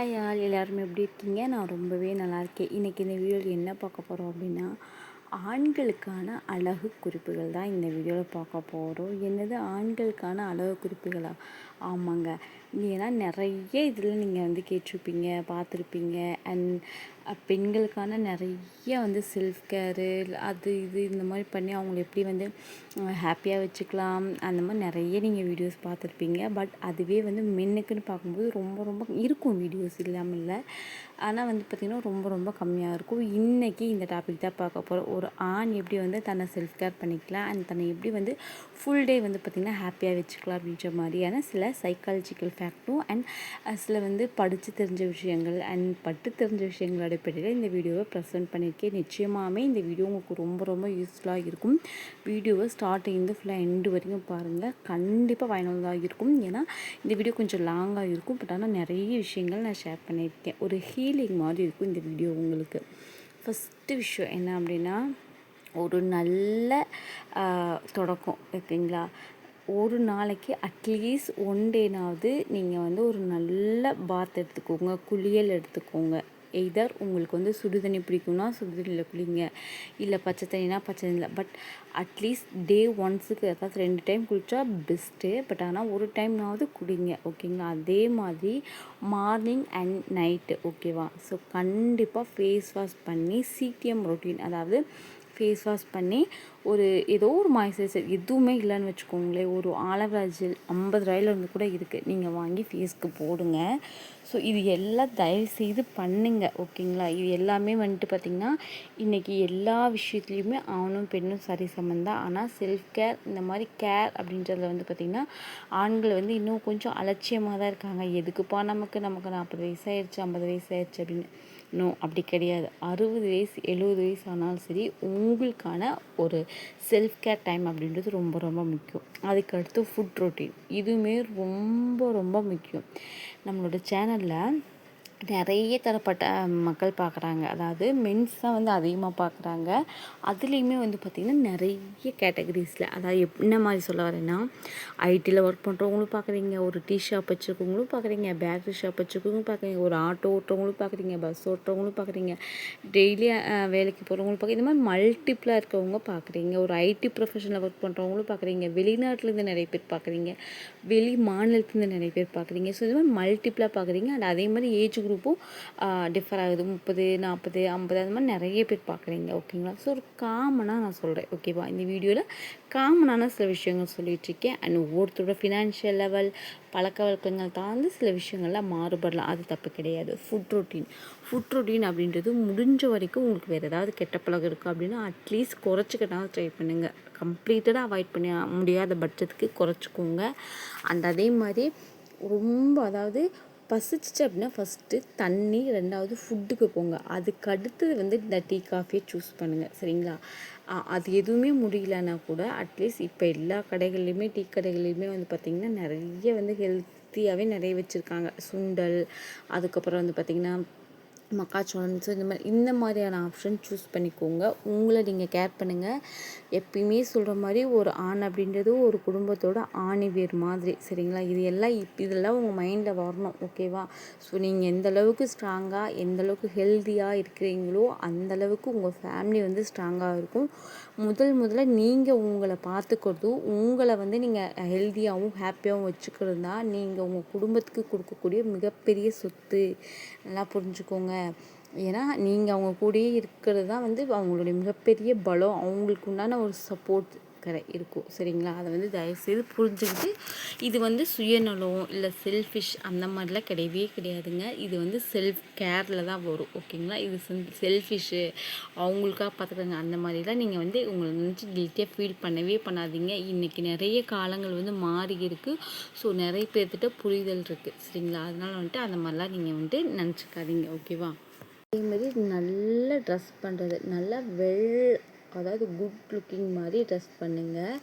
Hi all, எல்லாருமே எப்படி இருக்கீங்க? நான் ரொம்பவே நல்லா இருக்கேன். இன்றைக்கி இந்த வீடியோவில் என்ன பார்க்க போகிறோம் அப்படின்னா, ஆண்களுக்கான அழகு குறிப்புகள் தான் இந்த வீடியோவில் பார்க்க போகிறோம். என்னது ஆண்களுக்கான அழகு குறிப்புகளா? ஆமாங்க. ஏன்னா நிறைய இதில் நீங்கள் வந்து கேட்டிருப்பீங்க, பார்த்துருப்பீங்க. அண்ட் பெண்களுக்கான நிறைய வந்து செல்ஃப் கேரு அது இது இந்த மாதிரி பண்ணி அவங்கள எப்படி வந்து ஹாப்பியாக வச்சுக்கலாம், அந்த மாதிரி நிறைய நீங்கள் வீடியோஸ் பார்த்துருப்பீங்க. பட் அதுவே வந்து மென்னுக்குன்னு பார்க்கும்போது ரொம்ப ரொம்ப இருக்கும் வீடியோஸ், இல்லாமல் இல்லை. ஆனால் வந்து பார்த்திங்கன்னா ரொம்ப ரொம்ப கம்மியாக இருக்கும். இன்றைக்கி இந்த டாபிக் தான் பார்க்க போகிறோம். ஒரு ஆண் எப்படி வந்து தன்னை செல்ஃப் கேர் பண்ணிக்கலாம் அண்ட் தன்னை எப்படி வந்து ஃபுல் டே வந்து பார்த்திங்கன்னா ஹாப்பியாக வச்சுக்கலாம் அப்படின்ற மாதிரியான சில சைக்காலஜிக்கல் ஃபேக்டும் அண்ட் சில வந்து படித்து தெரிஞ்ச விஷயங்கள் அண்ட் பட்டு தெரிஞ்ச விஷயங்கள் அடிப்படையில் இந்த வீடியோவை ப்ரெசென்ட் பண்ணியிருக்கேன். நிச்சயமாகவே இந்த வீடியோ உங்களுக்கு ரொம்ப ரொம்ப யூஸ்ஃபுல்லாக இருக்கும். வீடியோவை ஸ்டார்டிங்லேருந்து ஃபுல்லாக எண்டு வரைக்கும் பாருங்கள், கண்டிப்பாக பயனுள்ளதாக இருக்கும். ஏன்னா இந்த வீடியோ கொஞ்சம் லாங்காக இருக்கும், பட் ஆனால் நிறைய விஷயங்கள் நான் ஷேர் பண்ணியிருக்கேன். ஒரு ஹீலிங் மாதிரி இருக்கும் இந்த வீடியோ உங்களுக்கு. ஃபஸ்ட்டு விஷயம் என்ன அப்படின்னா, ஒரு நல்ல தொடக்கம் ஓகேங்களா. ஒரு நாளைக்கு அட்லீஸ்ட் ஒன் டேனாவது நீங்கள் வந்து ஒரு நல்ல பாத் எடுத்துக்கோங்க, குளியல் எடுத்துக்கோங்க. எய்தர் உங்களுக்கு வந்து சுடு தண்ணி பிடிக்கும்னா சுடு தண்ணியில் குளிங்க, இல்லை பச்சை தண்ணினா பச்சை தண்ணியில். பட் அட்லீஸ்ட் டே ஒன்ஸுக்கு அதாவது 2 டைம் குளித்தா பெஸ்ட்டு. பட் ஆனால் ஒரு டைம்னாவது குடிங்க ஓகேங்களா. அதே மாதிரி மார்னிங் அண்ட் நைட்டு ஓகேவா. ஸோ கண்டிப்பாக ஃபேஸ் வாஷ் பண்ணி சிடிஎம் ரொட்டீன், அதாவது ஃபேஸ் வாஷ் பண்ணி ஒரு ஏதோ ஒரு மாய்ஸ்சரைசர் எதுவுமே இல்லைன்னு வச்சுக்கோங்களேன், ஒரு ஆலோவேரா ஜெல் 50 ரூபாயிலேருந்து கூட இருக்குது, நீங்கள் வாங்கி ஃபேஸ்க்கு போடுங்க. ஸோ இது எல்லாம் தயவுசெய்து பண்ணுங்க ஓகேங்களா. இது எல்லாமே வந்துட்டு பார்த்திங்கன்னா இன்றைக்கி எல்லா விஷயத்துலையுமே ஆணும் பெண்ணும் சரி சமந்தான். ஆனால் செல்ஃப் கேர் இந்த மாதிரி கேர் அப்படின்றதுல வந்து பார்த்திங்கன்னா ஆண்கள் வந்து இன்னும் கொஞ்சம் அலட்சியமாக தான் இருக்காங்க. எதுக்குப்பா நமக்கு 40 வயசு ஆயிடுச்சு, 50 வயசு ஆயிடுச்சு அப்படின்னு. நோ, அப்படி கிடையாது. 60 வயசு 70 வயசு ஆனாலும் சரி, உங்களுக்கான ஒரு செல்ஃப் கேர் டைம் அப்படின்றது ரொம்ப ரொம்ப முக்கியம். அதுக்கடுத்து ஃபுட் ரொட்டீன், இதுவுமே ரொம்ப ரொம்ப முக்கியம். நம்மளோட சேனலில் நிறைய தரப்பட்ட மக்கள் பார்க்குறாங்க, அதாவது மென்ஸ் தான் வந்து அதிகமாக பார்க்குறாங்க. அதுலேயுமே வந்து பார்த்திங்கன்னா நிறைய கேட்டகரிஸில், அதாவது என்ன மாதிரி சொல்ல வரேன்னா, ஐடியில் ஒர்க் பண்ணுறவங்களும் பார்க்குறீங்க, ஒரு டீ ஷாப் வச்சுருக்கவங்களும் பார்க்குறீங்க, பேக்கரி ஷாப் வச்சுருக்கவங்களும் பார்க்குறீங்க, ஒரு ஆட்டோ ஓட்டுறவங்களும் பார்க்குறீங்க, பஸ் ஓட்டுறவங்களும் பார்க்குறீங்க, டெய்லி வேலைக்கு போகிறவங்களும் பார்க்குறீங்க, இந்த மாதிரி மல்டிப்ளாக இருக்கவங்க பார்க்குறீங்க, ஒரு ஐடி ப்ரொஃபஷனில் ஒர்க் பண்ணுறவங்களும் பார்க்குறீங்க, வெளிநாட்டிலேருந்து நிறைய பேர் பார்க்குறீங்க, வெளி மாநிலத்துலேருந்து நிறைய பேர் பார்க்குறீங்க. ஸோ இது மாதிரி மல்டிப்ளாக பார்க்குறீங்க. அண்ட் அதே மாதிரி ஏஜ் குரூப்பும் டிஃபர் ஆகுது. 30, 40, 50 அந்த மாதிரி நிறைய பேர் பார்க்குறீங்க ஓகேங்களா. ஸோ ஒரு காமனாக நான் சொல்கிறேன் ஓகேவா. இந்த வீடியோவில் காமனான சில விஷயங்கள் சொல்லிகிட்ருக்கேன். அண்ட் ஒவ்வொருத்தரோட ஃபினான்ஷியல் லெவல், பழக்க வழக்கங்கள் தாண்டி சில விஷயங்கள்லாம் மாறுபடலாம், அது தப்பு கிடையாது. ஃபுட் ரொட்டீன் அப்படின்றது முடிஞ்ச வரைக்கும் உங்களுக்கு வேறு ஏதாவது கெட்ட பழக்கம் இருக்குது அப்படின்னா அட்லீஸ்ட் குறைச்சிக்கிட்டாலும் ட்ரை பண்ணுங்கள். கம்ப்ளீட்டடாக அவாய்ட் பண்ண முடியாத பட்சத்துக்கு குறைச்சிக்கோங்க. அண்ட் அதே மாதிரி ரொம்ப, அதாவது பசிச்சிச்சு அப்படின்னா ஃபஸ்ட்டு தண்ணி, 2வது ஃபுட்டுக்கு போங்க. அதுக்கு அடுத்தது வந்து இந்த டீ காஃபியை சூஸ் பண்ணுங்கள் சரிங்களா. அது எதுவுமே முடியலன்னா கூட அட்லீஸ்ட் இப்போ எல்லா கடைகள்லையுமே டீ கடைகள்லையுமே வந்து பார்த்திங்கன்னா நிறைய வந்து ஹெல்த்தியாகவே நிறைய வச்சுருக்காங்க. சுண்டல், அதுக்கப்புறம் வந்து பார்த்திங்கன்னா மக்காச்சோளம். ஸோ இந்த மாதிரியான ஆப்ஷன் சூஸ் பண்ணிக்கோங்க. உங்களை நீங்கள் கேர் பண்ணுங்கள். எப்பயுமே சொல்கிற மாதிரி ஒரு ஆண் அப்படின்றது ஒரு குடும்பத்தோட ஆணிவேர் மாதிரி சரிங்களா. இதெல்லாம் உங்கள் மைண்டில் வரணும் ஓகேவா. ஸோ நீங்கள் எந்த அளவுக்கு ஸ்ட்ராங்காக, எந்த அளவுக்கு ஹெல்த்தியாக இருக்கிறீங்களோ அந்தளவுக்கு உங்கள் ஃபேமிலி வந்து ஸ்ட்ராங்காக இருக்கும். முதல்ல நீங்கள் உங்களை பார்த்துக்கிறதும், உங்களை வந்து நீங்கள் ஹெல்த்தியாகவும் ஹாப்பியாகவும் வச்சுக்கிறது தான் நீங்கள் உங்கள் குடும்பத்துக்கு கொடுக்கக்கூடிய மிகப்பெரிய சொத்து. நல்லா புரிஞ்சுக்கோங்க. ஏன்னா நீங்கள் அவங்க கூடயே இருக்கிறது தான் வந்து அவங்களுடைய மிகப்பெரிய பலம். அவங்களுக்கு உண்டான ஒரு சப்போர்ட் இருக்கும் சரிங்களா. அதை வந்து தயவுசெய்து புரிஞ்சுக்கிட்டு, இது வந்து சுயநலம் இல்லை செல்ஃபிஷ் அந்த மாதிரிலாம் கிடையவே கிடையாதுங்க. இது வந்து செல்ஃப் கேரில் தான் வரும் ஓகேங்களா. இது செல்ஃபிஷ்ஷு அவங்களுக்காக பார்த்துக்கோங்க அந்த மாதிரிலாம் நீங்கள் வந்து உங்களை நினச்சி கில்ட்டியாக ஃபீல் பண்ணவே பண்ணாதீங்க. இன்றைக்கி நிறைய காலங்கள் வந்து மாறி இருக்குது. ஸோ நிறைய பேர்த்திட்ட புரிதல் இருக்குது சரிங்களா. அதனால் வந்துட்டு அந்த மாதிரிலாம் நீங்கள் வந்துட்டு நினச்சிக்காதீங்க ஓகேவா. அதேமாதிரி நல்லா ட்ரெஸ் பண்ணுறது, நல்லா அதாவது குட் லுக்கிங் மாதிரி ட்ரெஸ் பண்ணுங்கள்.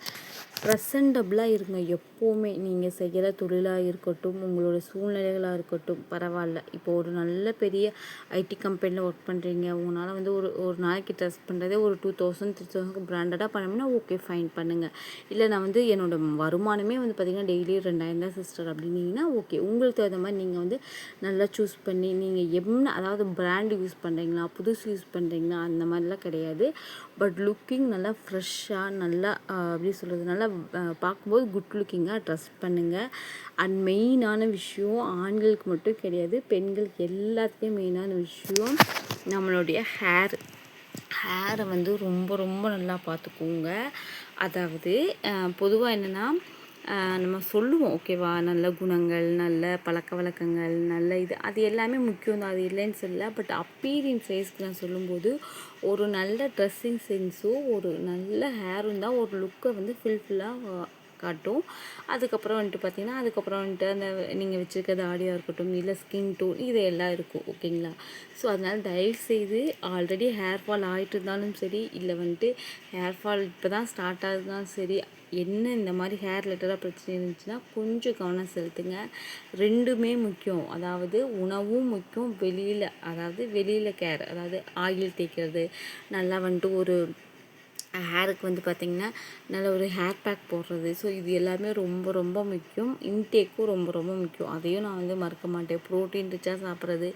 ப்ரெசன்டபுளாக இருங்க எப்போவுமே. நீங்கள் செய்கிற தொழிலாக இருக்கட்டும், உங்களோட சூழ்நிலைகளாக இருக்கட்டும், பரவாயில்ல. இப்போ ஒரு நல்ல பெரிய ஐடி கம்பெனியில் ஒர்க் பண்ணுறீங்க, உங்களால் வந்து ஒரு ஒரு நாளைக்கு ட்ரெஸ் பண்ணுறதே ஒரு 2000 3000 பிராண்டடாக பண்ணணும்னா ஓகே ஃபைன் பண்ணுங்கள். இல்லை நான் வந்து என்னோட வருமானமே வந்து பார்த்திங்கன்னா டெய்லி 2000 தான் சிஸ்டர் அப்படின்னீங்கன்னா ஓகே. உங்களுக்கு தகுந்த மாதிரி நீங்கள் வந்து நல்லா சூஸ் பண்ணி நீங்கள் என்ன, அதாவது பிராண்ட் யூஸ் பண்ணுறீங்களா, புதுசு யூஸ் பண்ணுறீங்களா, அந்த மாதிரிலாம் கிடையாது. பட் லுக்கிங் நல்லா ஃப்ரெஷ்ஷாக நல்லா எப்படி சொல்கிறது, நல்லா பார்க்கும்போது குட் லுக்கிங்காக ட்ரெஸ் பண்ணுங்கள். அண்ட் மெயினான விஷயம் ஆண்களுக்கு மட்டும் கிடையாது, பெண்களுக்கு எல்லாத்துலேயும் மெயினான விஷயம் நம்மளுடைய ஹேரை வந்து ரொம்ப ரொம்ப நல்லா பார்த்துக்கோங்க. அதாவது பொதுவாக என்னென்னா நம்ம சொல்லுவோம் ஓகேவா, நல்ல குணங்கள், நல்ல பழக்க வழக்கங்கள், நல்ல இது அது எல்லாமே முக்கியம் தான், அது இல்லைன்னு சொல்லல. பட் அப்பீரியன்ஸ் வைஸ்க்கு நான் சொல்லும்போது ஒரு நல்ல ட்ரெஸ்ஸிங் சென்ஸும் ஒரு நல்ல ஹேரும் தான் ஒரு லுக்கை வந்து ஃபுல்ஃபில்லாக காட்டும். அதுக்கப்புறம் வந்துட்டு பார்த்திங்கன்னா அதுக்கப்புறம் வந்துட்டு அந்த நீங்கள் வச்சுருக்கிறது ஆடியாக இருக்கட்டும், இல்லை ஸ்கின் டோன், இது எல்லாம் இருக்கும் ஓகேங்களா. ஸோ அதனால் தயவுசெய்து ஆல்ரெடி ஹேர் ஃபால் ஆகிட்டு இருந்தாலும் சரி, இல்லை வந்துட்டு ஹேர் ஃபால் இப்போ தான் ஸ்டார்ட் ஆகுதுனாலும் சரி, என்ன இந்த மாதிரி ஹேர் ரிலேட்டடாக பிரச்சனை இருந்துச்சுன்னா கொஞ்சம் கவனம் செலுத்துங்க. ரெண்டுமே முக்கியம். அதாவது உணவும் முக்கியம், வெளியில் கேர், அதாவது ஆயில் தேய்க்கிறது, நல்லா வந்துட்டு ஒரு ஹேருக்கு வந்து பார்த்திங்கன்னா நல்ல ஒரு ஹேர் பேக் போடுறது. ஸோ இது எல்லாமே ரொம்ப ரொம்ப முக்கியம். இன்டேக்கும் ரொம்ப ரொம்ப முக்கியம், அதையும் நான் வந்து மறக்க மாட்டேன். ப்ரோட்டீன் ரிச்சாக சாப்பிட்றது,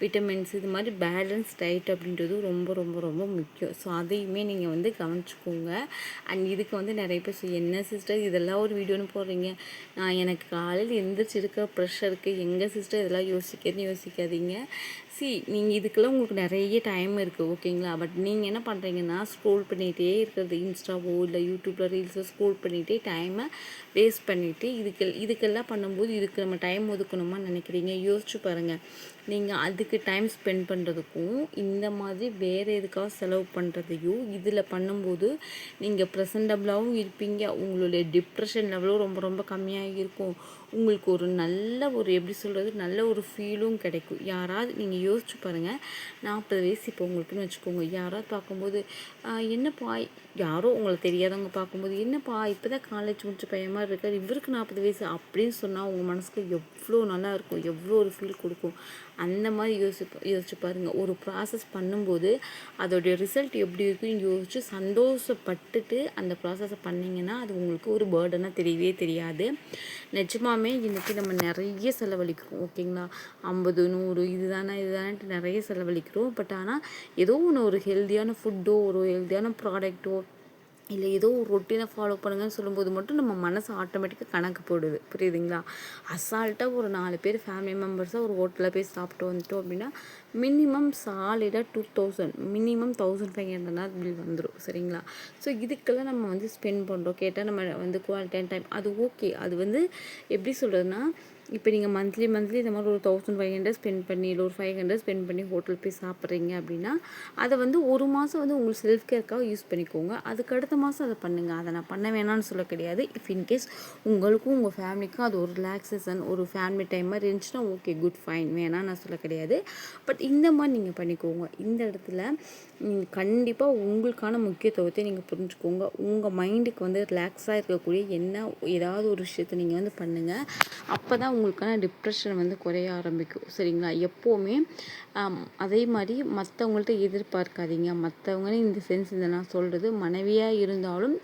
விட்டமின்ஸ், இது மாதிரி பேலன்ஸ் டயட் அப்படின்றது ரொம்ப ரொம்ப ரொம்ப முக்கியம். ஸோ அதையுமே நீங்கள் வந்து கவனிச்சுக்கோங்க. அண்ட் இதுக்கு வந்து நிறைய பேர் என்ன சிஸ்டர் இதெல்லாம் ஒரு வீடியோன்னு போடுறீங்க, எனக்கு காலையில் எந்திரிச்சு இருக்க ப்ரெஷருக்கு எங்கே சிஸ்டர் இதெல்லாம் யோசிக்காதீங்க. நீங்கள் இதுக்கெல்லாம் உங்களுக்கு நிறைய டைம் இருக்குது ஓகேங்களா. பட் நீங்கள் என்ன பண்ணுறீங்கன்னா ஸ்க்ரோல் பண்ணிகிட்டே இருக்கிறது, இன்ஸ்டாவோ இல்லை யூடியூப்பில் ரீல்ஸோ ஸ்க்ரோல் பண்ணிகிட்டே டைமை வேஸ்ட் பண்ணிவிட்டு இதுக்கெல்லாம் பண்ணும்போது இதுக்கு நம்ம டைம் ஒதுக்கணுமா நினைக்கிறீங்க? யோசிச்சு பாருங்கள். நீங்கள் அதுக்கு டைம் ஸ்பெண்ட் பண்ணுறதுக்கும் இந்த மாதிரி வேறு எதுக்காக செலவு பண்ணுறதையும் இதில் பண்ணும்போது நீங்கள் ப்ரெசன்டபுளாகவும் இருப்பீங்க, உங்களுடைய டிப்ரெஷன் லெவலும் ரொம்ப ரொம்ப கம்மியாக இருக்கும், உங்களுக்கு ஒரு நல்ல ஒரு எப்படி சொல்கிறது நல்ல ஒரு ஃபீலும் கிடைக்கும். யாராவது நீங்கள் யோசிச்சு பாருங்கள், 40 வயசு இப்போ உங்களுக்குன்னு வச்சுக்கோங்க, யாராவது பார்க்கும்போது என்னப்பா, யாரோ உங்களை தெரியாதவங்க பார்க்கும்போது என்னப்பா இப்போ தான் காலேஜ் முடிச்ச பையன் மாதிரி இருக்கார், இவருக்கு 40 வயசு அப்படின்னு சொன்னால் உங்கள் மனசுக்கு எவ்வளோ நல்லா இருக்கும், எவ்வளோ ஒரு ஃபீல் கொடுக்கும். அந்த மாதிரி யோசிச்சு பாருங்கள். ஒரு ப்ராசஸ் பண்ணும்போது அதோடைய ரிசல்ட் எப்படி இருக்குன்னு யோசிச்சு சந்தோஷப்பட்டுட்டு அந்த ப்ராசஸை பண்ணிங்கன்னா அது உங்களுக்கு ஒரு பேர்டனாக தெரியவே தெரியாது. நிஜமாமே இன்றைக்கி நம்ம நிறைய செலவழிக்கிறோம் ஓகேங்களா. 50 100 இதுதானேன்ட்டு நிறைய செலவழிக்கிறோம். பட் ஆனால் ஏதோ ஒன்று, ஒரு ஹெல்த்தியான ஃபுட்டோ, ஒரு ஹெல்த்தியான ப்ராடக்ட்டோ, இல்லை ஏதோ ஒரு ரொட்டீனை ஃபாலோ பண்ணுங்கன்னு சொல்லும்போது மட்டும் நம்ம மனசு ஆட்டோமேட்டிக்காக கணக்கு போடுது, புரியுதுங்களா. அசால்ட்டாக ஒரு 4 பேர் ஃபேமிலி மெம்பர்ஸாக ஒரு ஹோட்டலில் போய் சாப்பிட்டு வந்துட்டோம் அப்படின்னா மினிமம் சாலிடாக 2000, மினிமம் 1500 பில் வந்துடும், சரிங்களா. ஸோ இதுக்கெல்லாம் நம்ம வந்து ஸ்பெண்ட் பண்ணுறோம். கேட்டால் நம்ம வந்து குவாலிட்டியான டைம் அது ஓகே. அது வந்து எப்படி சொல்கிறதுனா, இப்போ நீங்கள் மந்த்லி இந்த மாதிரி ஒரு 1500 ஸ்பெண்ட் பண்ணி, இல்லை ஒரு 500 ஸ்பெண்ட் பண்ணி ஹோட்டல் போய் சாப்பிட்றீங்க அப்படின்னா அதை வந்து ஒரு மாதம் வந்து உங்களுக்கு செல்ஃப் கேருக்காக யூஸ் பண்ணிக்கோங்க. அதுக்கு அடுத்த மாதம் அதை பண்ணுங்கள். அதை நான் பண்ண வேணான்னு சொல்ல கிடையாது. இஃப் இன்கேஸ் உங்களுக்கும் உங்கள் ஃபேமிலிக்கும் அது ஒரு ரிலாக்ஸேஷன், ஒரு ஃபேமிலி டைம் மாதிரி இருந்துச்சுன்னா ஓகே, குட், ஃபைன், வேணான்னு நான் சொல்ல கிடையாது. பட் இந்த மாதிரி நீங்கள் பண்ணிக்கோங்க. இந்த இடத்துல நீங்கள் கண்டிப்பாக உங்களுக்கான முக்கியத்துவத்தை நீங்கள் புரிஞ்சுக்கோங்க. உங்கள் மைண்டுக்கு வந்து ரிலாக்ஸாக இருக்கக்கூடிய ஏதாவது ஒரு விஷயத்தை நீங்கள் வந்து பண்ணுங்கள். அப்போ தான் உங்களுக்கான டிப்ரெஷன் வந்து குறைய ஆரம்பிக்கும், சரிங்களா. எப்போவுமே அதே மாதிரி மற்றவங்கள்ட்ட எதிர்பார்க்காதீங்க. மற்றவங்க இந்த சென்ஸ் இதை நான் சொல்கிறது மனைவியாக இருந்தாலும்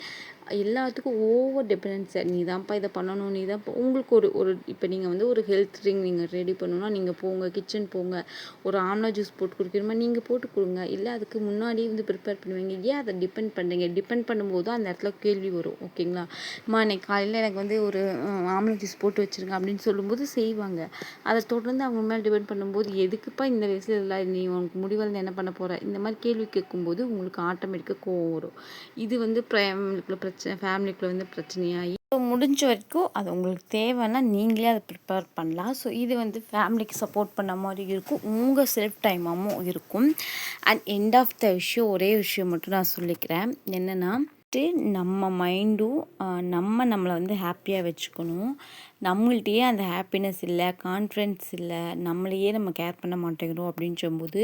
எல்லாத்துக்கும் ஓவர் டிபெண்டன்ஸை, நீ தான்ப்பா இதை பண்ணணும், நீ தான் உங்களுக்கு ஒரு இப்போ நீங்கள் வந்து ஒரு ஹெல்த் ட்ரிங்க் நீங்கள் ரெடி பண்ணணும்னா நீங்கள் போங்க, கிச்சன் போங்க, ஒரு ஆம்லா ஜூஸ் போட்டு குடிக்கணுமா நீங்கள் போட்டு கொடுங்க. இல்லை அதுக்கு முன்னாடியே வந்து ப்ரிப்பேர் பண்ணுவீங்க. ஏன் அதை டிபெண்ட் பண்ணுறீங்க? டிபெண்ட் பண்ணும்போது தான் அந்த இடத்துல கேள்வி வரும் ஓகேங்களா. இன்னைக்கு காலையில் எனக்கு வந்து ஒரு ஆம்லா ஜூஸ் போட்டு வச்சுருங்க அப்படின்னு சொல்லும்போது செய்வாங்க. அதை தொடர்ந்து அவங்க மேலே டிபெண்ட் பண்ணும்போது எதுக்குப்பா இந்த வயசில் இல்லை, நீ உனக்கு முடிவில் என்ன பண்ண போகிற, இந்த மாதிரி கேள்வி கேட்கும்போது உங்களுக்கு ஆட்டோமேட்டிக்காக கோவம் வரும். இது வந்து ஃபேமிலிக்குள்ளே வந்து பிரச்சனையாகி முடிஞ்ச வரைக்கும் அது உங்களுக்கு தேவைன்னா நீங்களே அதை ப்ரிப்பேர் பண்ணலாம். ஸோ இது வந்து ஃபேமிலிக்கு சப்போர்ட் பண்ண மாதிரி இருக்கும், உங்கள் செல்ஃப் டைமாகவும் இருக்கும். அண்ட் எண்ட் ஆஃப் த விஷயம் ஒரே விஷயம் மட்டும் நான் சொல்லிக்கிறேன். என்னென்னா நம்ம மைண்டும் நம்மளை வந்து ஹாப்பியாக வச்சுக்கணும். நம்மள்கிட்டயே அந்த ஹாப்பினஸ் இல்லை, கான்ஃபிடென்ஸ் இல்லை, நம்மளையே நம்ம கேர் பண்ண மாட்டேங்கிறோம் அப்படின்னு சொல்லும்போது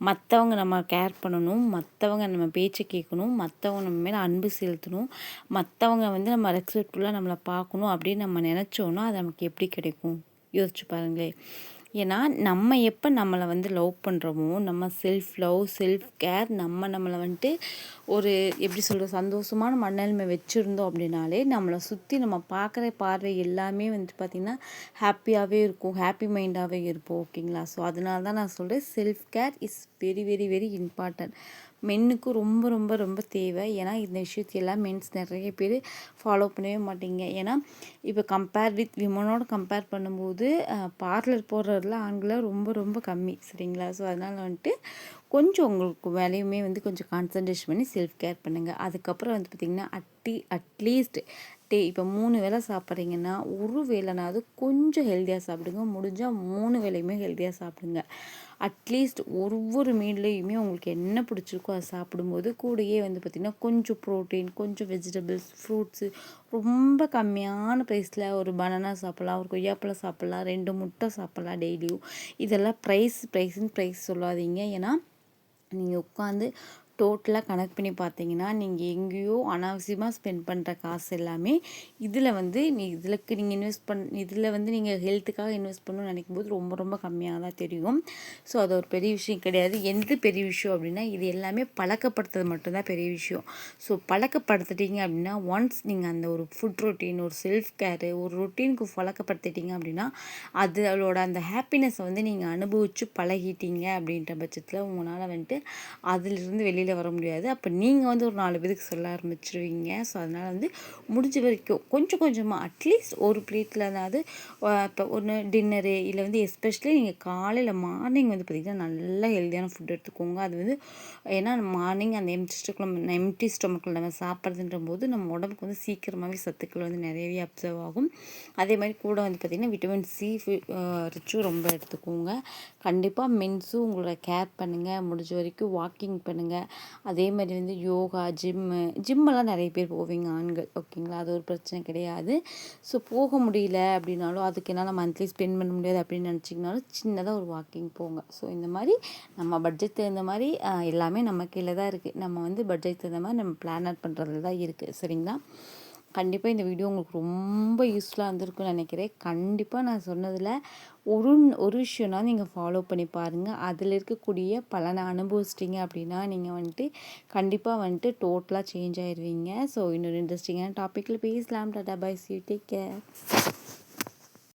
மற்றவங்க நம்ம கேர் பண்ணணும், மற்றவங்க நம்ம பேச்சை கேட்கணும், மற்றவங்க நம்ம மேலே அன்பு செலுத்தணும், மற்றவங்க வந்து நம்ம ரெஸ்பெக்ட்ஃபுல்லாக நம்மளை பார்க்கணும் அப்படின்னு நம்ம நினச்சோன்னா அது நமக்கு எப்படி கிடைக்கும்? யோசிச்சு பாருங்களேன். ஏன்னா நம்ம எப்போ நம்மளை வந்து லவ் பண்ணுறோமோ, நம்ம செல்ஃப் லவ், செல்ஃப் கேர், நம்மளை வந்துட்டு ஒரு எப்படி சொல்கிறது, சந்தோஷமான மனநிலைமை வச்சுருந்தோம் அப்படின்னாலே நம்மளை சுற்றி நம்ம பார்க்குற பார்வை எல்லாமே வந்துட்டு பார்த்திங்கன்னா ஹாப்பியாகவே இருக்கும், ஹாப்பி மைண்டாகவே இருப்போம். ஓகேங்களா? ஸோ அதனால தான் நான் சொல்கிறேன், self care is very very very important. மென்னுக்கு ரொம்ப ரொம்ப ரொம்ப தேவை. ஏன்னா இந்த விஷயத்தையெல்லாம் மென்ஸ் நிறைய பேர் ஃபாலோ பண்ணவே மாட்டீங்க. ஏன்னா இப்போ கம்பேர் வித் விமனோட கம்பேர் பண்ணும்போது பார்லர் போடுறதுல ஆண்களை ரொம்ப ரொம்ப கம்மி. சரிங்களா? ஸோ அதனால் வந்துட்டு கொஞ்சம் உங்களுக்கு வேலையுமே வந்து கொஞ்சம் கான்சன்ட்ரேஷன் பண்ணி செல்ஃப் கேர் பண்ணுங்கள். அதுக்கப்புறம் வந்து பார்த்திங்கன்னா அட்லீஸ்ட் இப்போ 3 வேளை சாப்பிட்றீங்கன்னா ஒரு வேளைனாவது கொஞ்சம் ஹெல்த்தியாக சாப்பிடுங்க. முடிஞ்சால் 3 வேளையுமே ஹெல்த்தியாக சாப்பிடுங்க. அட்லீஸ்ட் ஒவ்வொரு மீல்லையுமே உங்களுக்கு என்ன பிடிச்சிருக்கோ அதை சாப்பிடும்போது கூடயே வந்து பார்த்திங்கன்னா கொஞ்சம் ப்ரோட்டீன், கொஞ்சம் வெஜிடபிள்ஸ், ஃப்ரூட்ஸு, ரொம்ப கம்மியான ப்ரைஸில் ஒரு பனானா சாப்பிட்லாம், ஒரு கொய்யாப்பழம் சாப்பிட்லாம், 2 முட்டை சாப்பிட்லாம் டெய்லியும். இதெல்லாம் ப்ரைஸ் சொல்லாதீங்க. ஏன்னா நீங்கள் உட்காந்து டோட்டலாக கனெக்ட் பண்ணி பார்த்தீங்கன்னா நீங்கள் எங்கேயோ அனாவசியமாக ஸ்பெண்ட் பண்ணுற காசு எல்லாமே இதில் வந்து நீங்கள் வந்து நீங்கள் ஹெல்த்துக்காக இன்வெஸ்ட் பண்ணணும்னு நினைக்கும்போது ரொம்ப ரொம்ப கம்மியாக தான் தெரியும். ஸோ அது ஒரு பெரிய விஷயம் கிடையாது. எந்த பெரிய விஷயம் அப்படின்னா இது எல்லாமே பழக்கப்படுத்துறது மட்டும்தான் பெரிய விஷயம். ஸோ பழக்கப்படுத்திட்டீங்க அப்படின்னா ஒன்ஸ் நீங்கள் அந்த ஒரு ஃபுட் ரொட்டீன், ஒரு செல்ஃப் கேரு, ஒரு ரொட்டீனுக்கு பழக்கப்படுத்திட்டீங்க அப்படின்னா அதோட அந்த ஹாப்பினஸை வந்து நீங்கள் அனுபவித்து பழகிட்டீங்க அப்படின்ற பட்சத்தில் உங்களால் வந்துட்டு அதிலிருந்து வெளியில் வர முடியாது. அப்போ நீங்கள் வந்து ஒரு 4 பேருக்கு சொல்ல ஆரம்பிச்சிருவீங்க. ஸோ அதனால் வந்து முடிஞ்ச வரைக்கும் கொஞ்சம் கொஞ்சமாக அட்லீஸ்ட் ஒரு பிளேட்டில் அதாவது இப்போ ஒன்று டின்னரு இல்லை வந்து எஸ்பெஷலி நீங்கள் காலையில் மார்னிங் வந்து பார்த்திங்கன்னா நல்லா ஹெல்த்தியான ஃபுட் எடுத்துக்கோங்க. அது வந்து ஏன்னா மார்னிங் அந்த எம்டி ஸ்டொமக்கில் நம்ம சாப்பிட்றதுன்ற போது நம்ம உடம்புக்கு வந்து சீக்கிரமாகவே சத்துக்கள் வந்து நிறையவே அப்சர்வ் ஆகும். அதே மாதிரி கூட வந்து பார்த்திங்கன்னா விட்டமின் சி ரிச்சும் ரொம்ப எடுத்துக்கோங்க. கண்டிப்பாக மென்ஸும் உங்களோட கேர் பண்ணுங்கள். முடிஞ்ச வரைக்கும் வாக்கிங் பண்ணுங்கள். அதே மாதிரி வந்து யோகா, ஜிம்மெல்லாம் நிறைய பேர் போவீங்க ஆண்கள். ஓகேங்களா? அது ஒரு பிரச்சனை கிடையாது. ஸோ போக முடியல அப்படின்னாலும் அதுக்கு என்னால் மந்த்லி ஸ்பெண்ட் பண்ண முடியாது அப்படின்னு நினச்சிங்கனாலும் சின்னதாக ஒரு வாக்கிங் போங்க. ஸோ இந்த மாதிரி நம்ம பட்ஜெட் தகுந்த மாதிரி எல்லாமே நம்ம கீழே தான் இருக்குது. நம்ம வந்து பட்ஜெட் தகுந்த மாதிரி நம்ம பிளான் அவுட் பண்ணுறதுல தான் இருக்குது. சரிங்களா? கண்டிப்பாக இந்த வீடியோ உங்களுக்கு ரொம்ப யூஸ்ஃபுல்லாக இருந்திருக்குன்னு நினைக்கிறேன். கண்டிப்பாக நான் சொன்னதில் ஒரு விஷயம்னா நீங்கள் ஃபாலோ பண்ணி பாருங்கள். அதில் இருக்கக்கூடிய பலனை அனுபவிச்சிட்டிங்க அப்படின்னா நீங்கள் வந்துட்டு கண்டிப்பாக வந்துட்டு டோட்டலாக சேஞ்ச் ஆயிடுவீங்க. ஸோ இன்னொரு இன்ட்ரெஸ்டிங்கான டாப்பிக்கில் பேசலாம். டாடா bye, see you, take care.